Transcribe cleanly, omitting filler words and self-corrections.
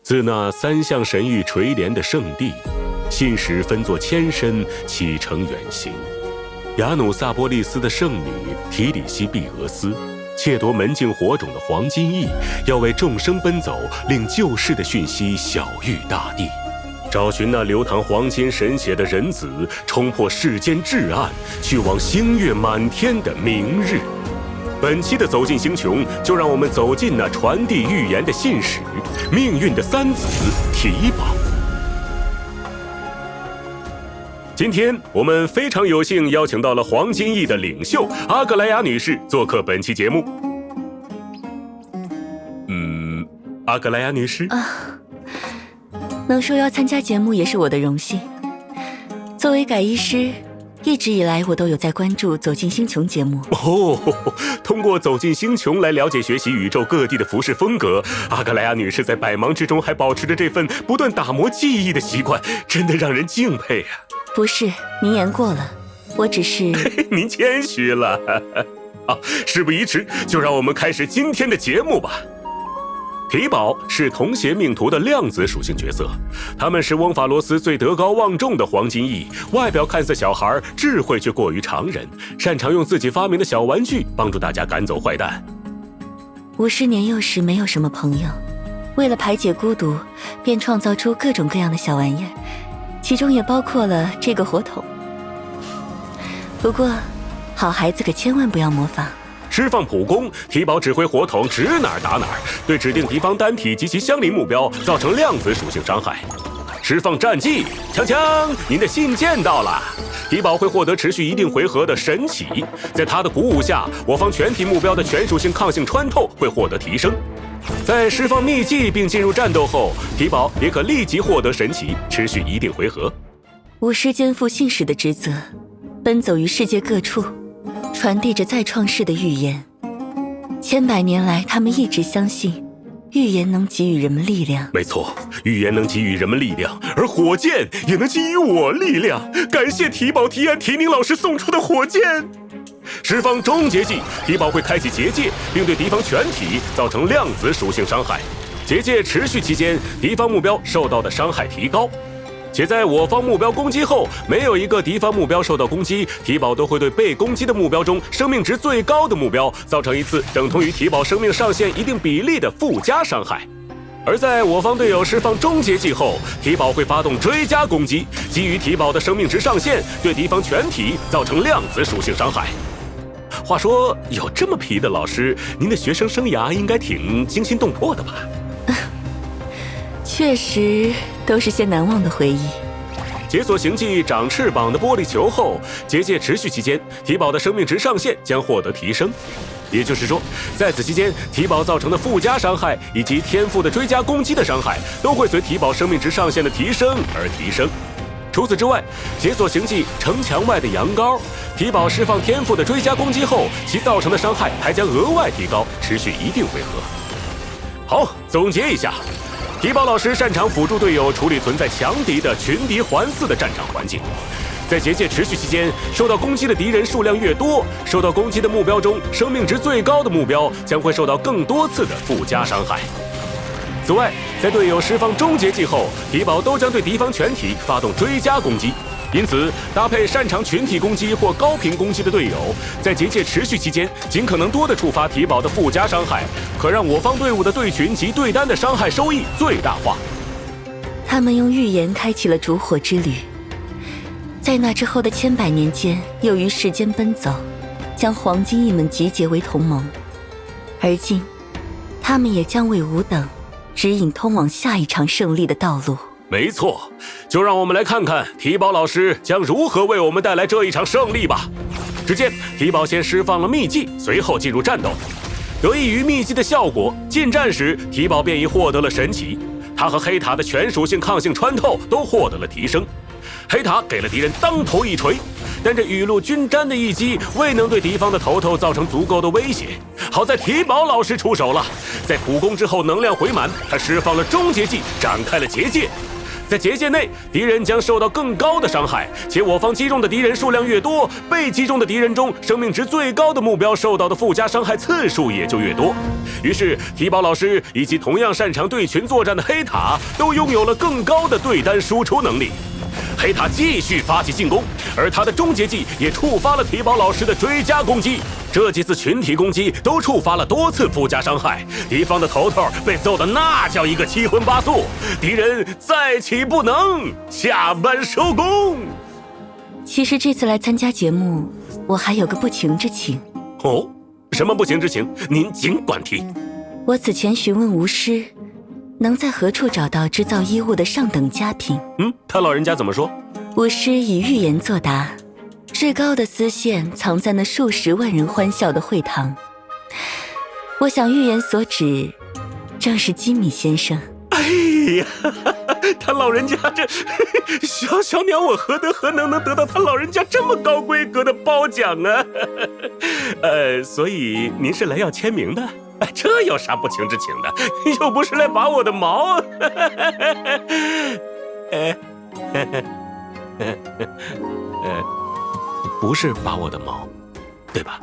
自那三项神域垂帘的圣地，信使分作千身启程远行。雅努萨波利斯的圣女提里西庇俄斯窃夺门境火种的黄金翼，要为众生奔走，令救世的讯息晓谕大地。找寻那流淌黄金神血的人子，冲破世间至暗，去往星月满天的明日。本期的走进星穹，就让我们走进那传递预言的信使，命运的三子提宝。今天我们非常有幸邀请到了黄金翼的领袖阿格莱亚女士做客本期节目。阿格莱亚女士能受邀参加节目也是我的荣幸。作为改医师，一直以来我都有在关注《走进星穹》节目。通过《走进星穹》来了解学习宇宙各地的服饰风格，阿格莱亚女士在百忙之中还保持着这份不断打磨技艺的习惯，真的让人敬佩啊！不是，您言过了，我只是……您谦虚了。事不宜迟，就让我们开始今天的节目吧。提宝是同邪命途的量子属性角色，他们是翁法罗斯最德高望重的黄金翼，外表看似小孩，智慧却过于常人，擅长用自己发明的小玩具帮助大家赶走坏蛋。50年幼时没有什么朋友，为了排解孤独，便创造出各种各样的小玩意儿，其中也包括了这个火筒。不过，好孩子可千万不要模仿。释放普攻，提宝指挥火筒指哪儿打哪儿，对指定敌方单体及其相邻目标造成量子属性伤害。释放战技，锵锵，您的信件到了。提宝会获得持续一定回合的神奇，在他的鼓舞下，我方全体目标的全属性抗性穿透会获得提升。在释放秘技并进入战斗后，提宝也可立即获得神奇，持续一定回合。巫师肩负信使的职责，奔走于世界各处，传递着再创世的预言。千百年来，他们一直相信预言能给予人们力量。没错，预言能给予人们力量，而火箭也能给予我力量。感谢提宝、提安、提宁老师送出的火箭。释放终结技，提宝会开启结界，并对敌方全体造成量子属性伤害。结界持续期间，敌方目标受到的伤害提高。且在我方目标攻击后，没有一个敌方目标受到攻击，提宝都会对被攻击的目标中生命值最高的目标造成一次等同于提宝生命上限一定比例的附加伤害。而在我方队友释放终结技后，提宝会发动追加攻击，基于提宝的生命值上限，对敌方全体造成量子属性伤害。话说，有这么皮的老师，您的学生生涯应该挺惊心动魄的吧？确实都是些难忘的回忆。解锁行技长翅膀的玻璃球后，结界持续期间，提宝的生命值上限将获得提升。也就是说，在此期间，提宝造成的附加伤害以及天赋的追加攻击的伤害，都会随提宝生命值上限的提升而提升。除此之外，解锁行技城墙外的羊羔，提宝释放天赋的追加攻击后，其造成的伤害还将额外提高，持续一定回合。好，总结一下。提宝老师擅长辅助队友处理存在强敌的群敌环伺的战场环境。在结界持续期间，受到攻击的敌人数量越多，受到攻击的目标中生命值最高的目标将会受到更多次的附加伤害。此外，在队友释放终结技后，提宝都将对敌方全体发动追加攻击。因此，搭配擅长群体攻击或高频攻击的队友，在结界持续期间，尽可能多的触发提宝的附加伤害，可让我方队伍的队群及对单的伤害收益最大化。他们用预言开启了烛火之旅，在那之后的千百年间，又于世间奔走，将黄金翼们集结为同盟。而今，他们也将为吾等指引通往下一场胜利的道路。没错，就让我们来看看提宝老师将如何为我们带来这一场胜利吧。只见提宝先释放了秘技，随后进入战斗。得益于秘技的效果，近战时提宝便已获得了神奇。他和黑塔的全属性抗性穿透都获得了提升。黑塔给了敌人当头一锤，但这雨露均沾的一击未能对敌方的头造成足够的威胁。好在提宝老师出手了，在普攻之后能量回满，他释放了终结技，展开了结界。在结界内，敌人将受到更高的伤害，且我方击中的敌人数量越多，被击中的敌人中生命值最高的目标受到的附加伤害次数也就越多。于是，提宝老师以及同样擅长对群作战的黑塔都拥有了更高的对单输出能力。黑塔继续发起进攻，而他的终结技也触发了提宝老师的追加攻击。这几次群体攻击都触发了多次附加伤害，敌方的头头被揍得那叫一个七荤八素，敌人再起不能，下班收工。其实这次来参加节目，我还有个不情之请。哦，什么不情之请？您尽管提。我此前询问巫师，能在何处找到制造衣物的上等佳品？他老人家怎么说？巫师以预言作答。至高的丝线藏在那数十万人欢笑的会堂，我想预言所指，正是基米先生。哎呀，他老人家这小鸟，我何德何能得到他老人家这么高规格的褒奖啊？所以您是来要签名的？这有啥不情之请的？又不是来拔我的毛。不是拔我的毛，对吧？